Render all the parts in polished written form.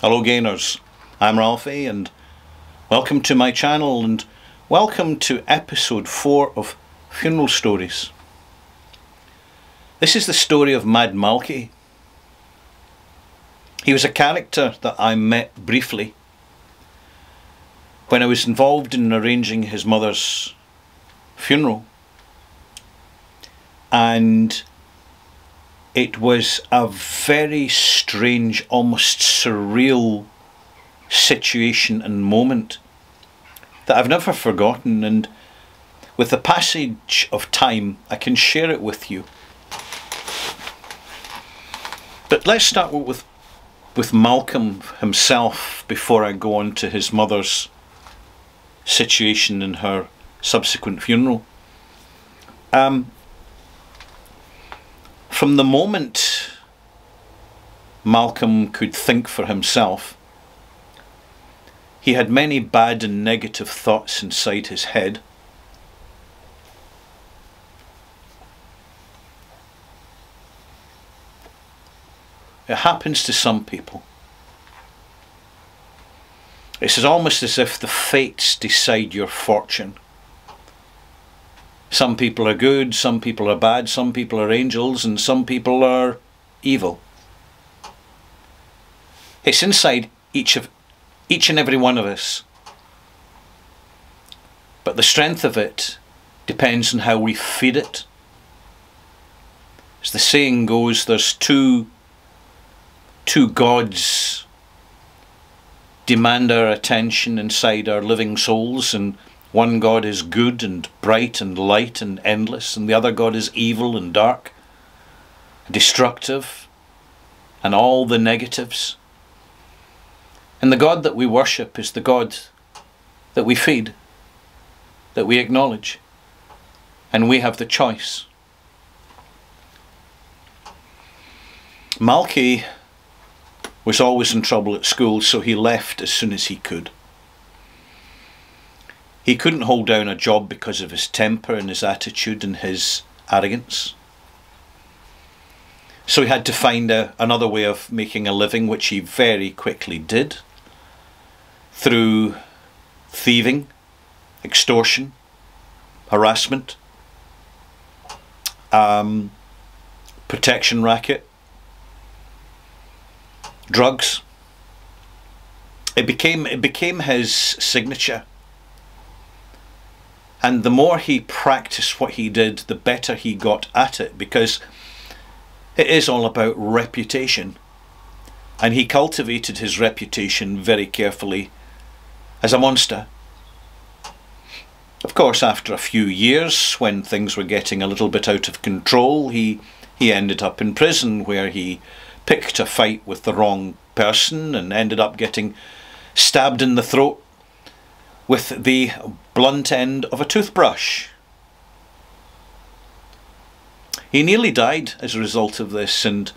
Hello gainers, I'm Ralphie and welcome to my channel and welcome to episode 4 of Funeral Stories. This is the story of Mad Malky. He was a character that I met briefly when I was involved in arranging his mother's funeral, and it was a very strange, almost surreal situation and moment that I've never forgotten, and with the passage of time I can share it with you. But let's start with Malcolm himself before I go on to his mother's situation in her subsequent funeral. From the moment Malcolm could think for himself, he had many bad and negative thoughts inside his head. It happens to some people. It's almost as if the fates decide your fortune. Some people are good, some people are bad, some people are angels, and some people are evil. It's inside each and every one of us. But the strength of it depends on how we feed it. As the saying goes, there's two gods demand our attention inside our living souls, and one God is good and bright and light and endless, and the other God is evil and dark, destructive, and all the negatives. And the God that we worship is the God that we feed, that we acknowledge, and we have the choice. Malky was always in trouble at school, so he left as soon as he could. He couldn't hold down a job because of his temper and his attitude and his arrogance. So he had to find another way of making a living, which he very quickly did, through thieving, extortion, harassment, protection racket, drugs. It became his signature. And the more he practiced what he did, the better he got at it, because it is all about reputation. And he cultivated his reputation very carefully as a monster. Of course, after a few years, when things were getting a little bit out of control, he ended up in prison, where he picked a fight with the wrong person and ended up getting stabbed in the throat with the blunt end of a toothbrush. He nearly died as a result of this, and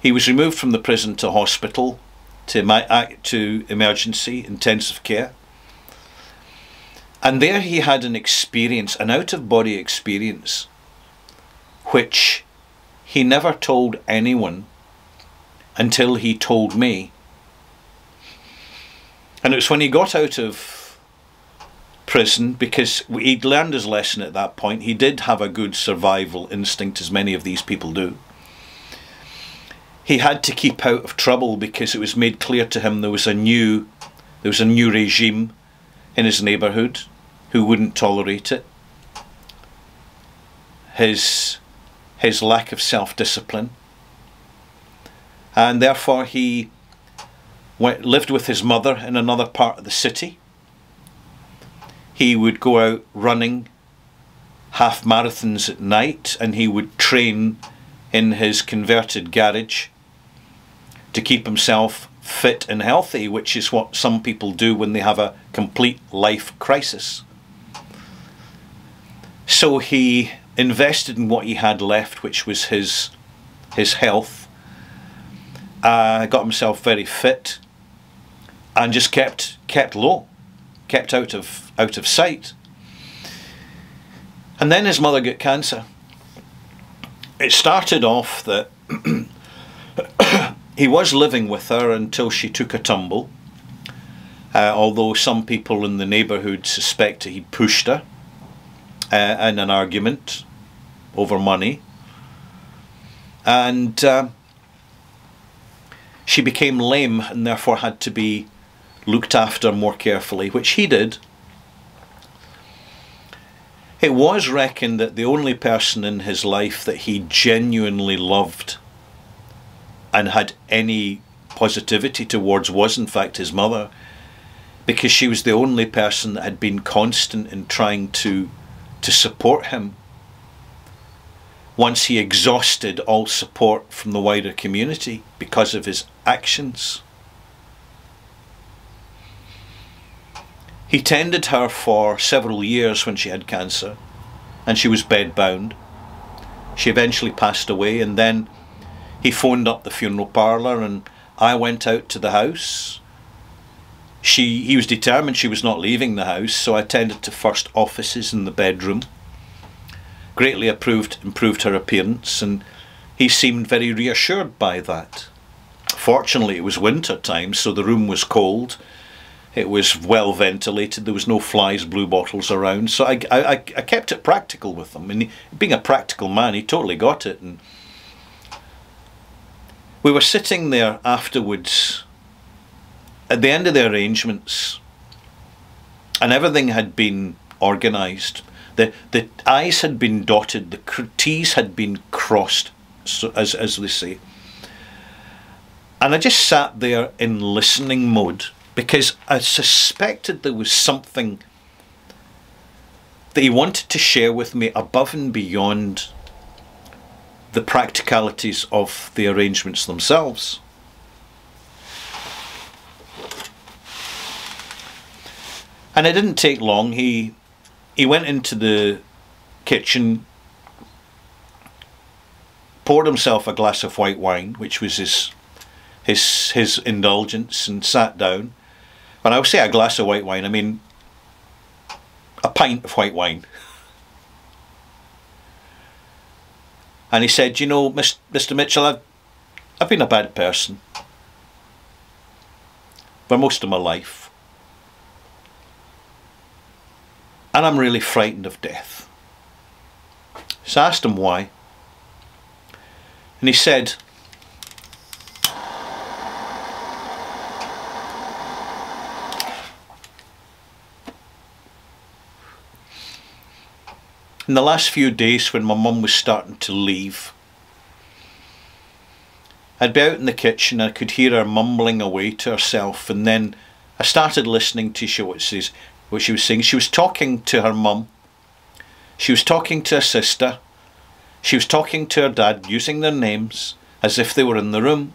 he was removed from the prison to hospital, to emergency intensive care. And there he had an experience, an out-of-body experience, which he never told anyone until he told me. And it was when he got out of prison, because he'd learned his lesson at that point. He did have a good survival instinct, as many of these people do. He had to keep out of trouble because it was made clear to him there was a new regime in his neighbourhood who wouldn't tolerate it. His lack of self-discipline. And therefore he lived with his mother in another part of the city. He would go out running half marathons at night, and he would train in his converted garage to keep himself fit and healthy, which is what some people do when they have a complete life crisis. So he invested in what he had left, which was his health, got himself very fit, and just kept low, kept out of sight. And then his mother got cancer. It started off that He was living with her until she took a tumble, although some people in the neighbourhood suspect that he pushed her in an argument over money. And she became lame and therefore had to be looked after more carefully, which he did. It was reckoned that the only person in his life that he genuinely loved and had any positivity towards was in fact his mother, because she was the only person that had been constant in trying to support him once he exhausted all support from the wider community because of his actions. He tended her for several years when she had cancer, and she was bedbound. She eventually passed away, and then he phoned up the funeral parlour and I went out to the house. He was determined she was not leaving the house, so I tended to first offices in the bedroom. Greatly improved her appearance, and he seemed very reassured by that. Fortunately, it was winter time, so the room was cold. It was well ventilated. There was no flies, blue bottles around. So I kept it practical with him. And being a practical man, he totally got it. And we were sitting there afterwards at the end of the arrangements, and everything had been organised. The I's had been dotted, the T's had been crossed, so, as they say. And I just sat there in listening mode, because I suspected there was something that he wanted to share with me above and beyond the practicalities of the arrangements themselves. And it didn't take long. He went into the kitchen, poured himself a glass of white wine, which was his indulgence, and sat down. When I say a glass of white wine, I mean a pint of white wine. And he said, "You know, Mr. Mitchell, I've been a bad person for most of my life. And I'm really frightened of death." So I asked him why. And he said, in the last few days when my mum was starting to leave, I'd be out in the kitchen, I could hear her mumbling away to herself, and then I started listening to what she was saying. She was talking to her mum, she was talking to her sister, she was talking to her dad, using their names as if they were in the room.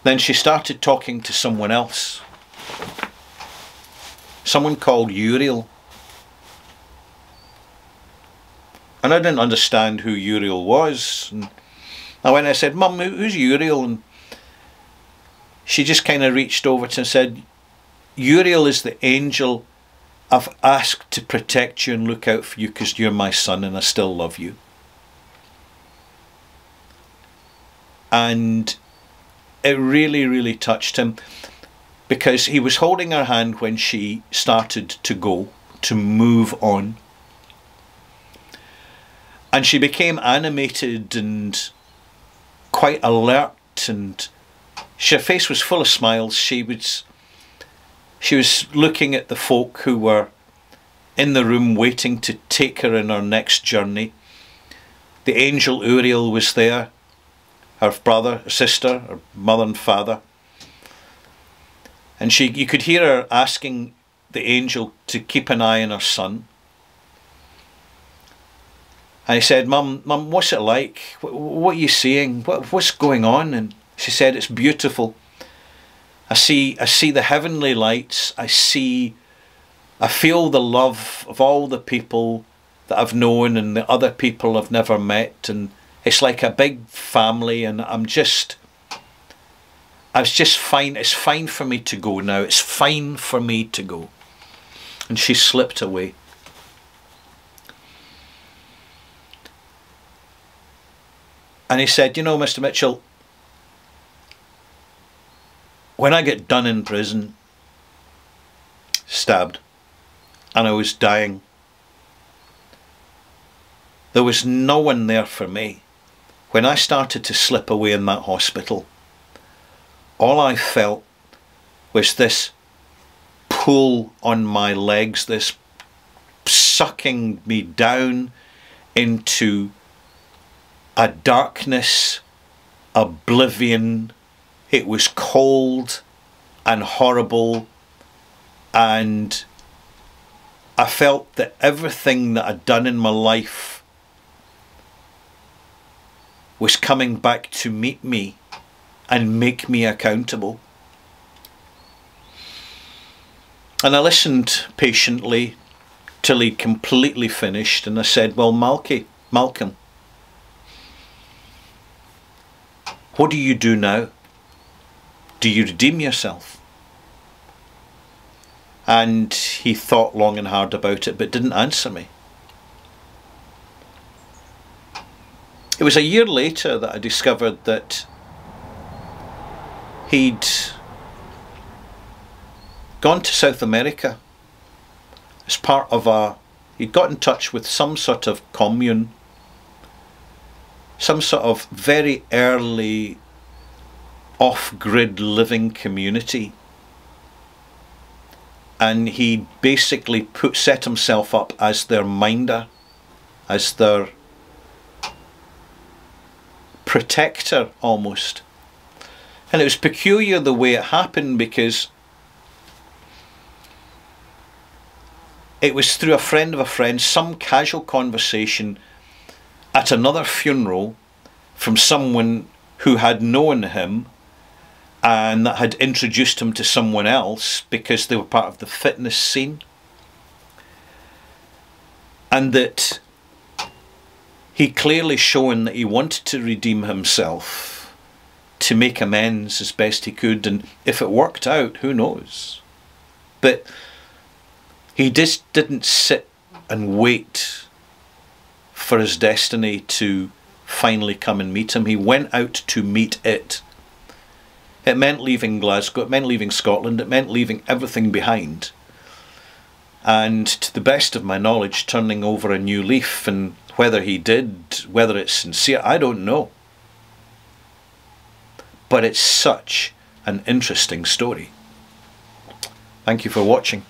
Then she started talking to someone else, someone called Uriel. And I didn't understand who Uriel was. And I went and I said, "Mum, who's Uriel?" And she just kind of reached over to and said, "Uriel is the angel I've asked to protect you and look out for you because you're my son and I still love you." And it really, really touched him, because he was holding her hand when she started to go, to move on. And she became animated and quite alert, and her face was full of smiles. She was looking at the folk who were in the room waiting to take her in her next journey. The angel Uriel was there, her brother, her sister, her mother and father. And you could hear her asking the angel to keep an eye on her son. And he said, Mum, what's it like? What are you seeing? What's going on?" And she said, "It's beautiful. I see the heavenly lights. I feel the love of all the people that I've known and the other people I've never met. And it's like a big family, and I was just fine. It's fine for me to go now. It's fine for me to go." And she slipped away. And he said, "You know, Mr. Mitchell, when I got done in prison, stabbed, and I was dying, there was no one there for me. When I started to slip away in that hospital, all I felt was this pull on my legs, this sucking me down into a darkness, oblivion. It was cold and horrible, and I felt that everything that I'd done in my life was coming back to meet me and make me accountable. And I listened patiently till he completely finished, and I said, well, Malcolm, what do you do now? Do you redeem yourself? And he thought long and hard about it, but didn't answer me. It was a year later that I discovered that he'd gone to South America as part of he'd got in touch with some sort of commune, some sort of very early off-grid living community, and he basically set himself up as their minder, as their protector almost. And it was peculiar the way it happened, because it was through a friend of a friend, some casual conversation at another funeral from someone who had known him and that had introduced him to someone else because they were part of the fitness scene, and that he clearly shown that he wanted to redeem himself, to make amends as best he could, and if it worked out, who knows. But he just didn't sit and wait for his destiny to finally come and meet him. He went out to meet it. It meant leaving Glasgow, it meant leaving Scotland, it meant leaving everything behind. And to the best of my knowledge, turning over a new leaf, and whether he did, whether it's sincere, I don't know. But it's such an interesting story. Thank you for watching.